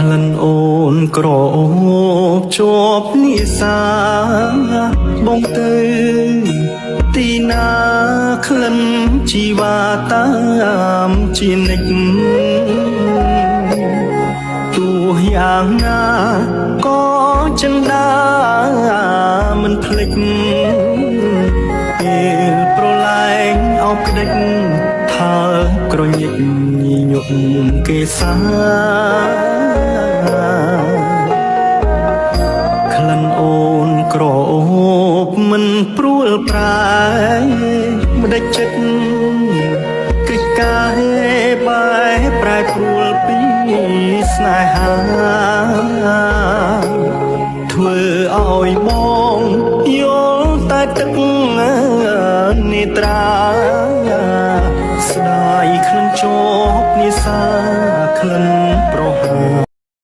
ក្លិនអូនក្រអូបជាប់និសាបងទៅទីណាក្លិនជីវ៉ាតាមជានិច្ចទោះយ៉ាងណាក៏ចិនដាមិនភ្លេចពេលប្រឡែងអោបក្តិចថាក្រញិចញុកគេសាក្លិនអូនក្រអូបមិនព្រួលប្រែម្ដេចចិត្តកិច្ចការបែប្រែព្រួលពីស្នេហាធ្វើឲ្យបងយល់តែទឹកនេត្រាស្ដាយក្លិនជាប់នេសាក្លិន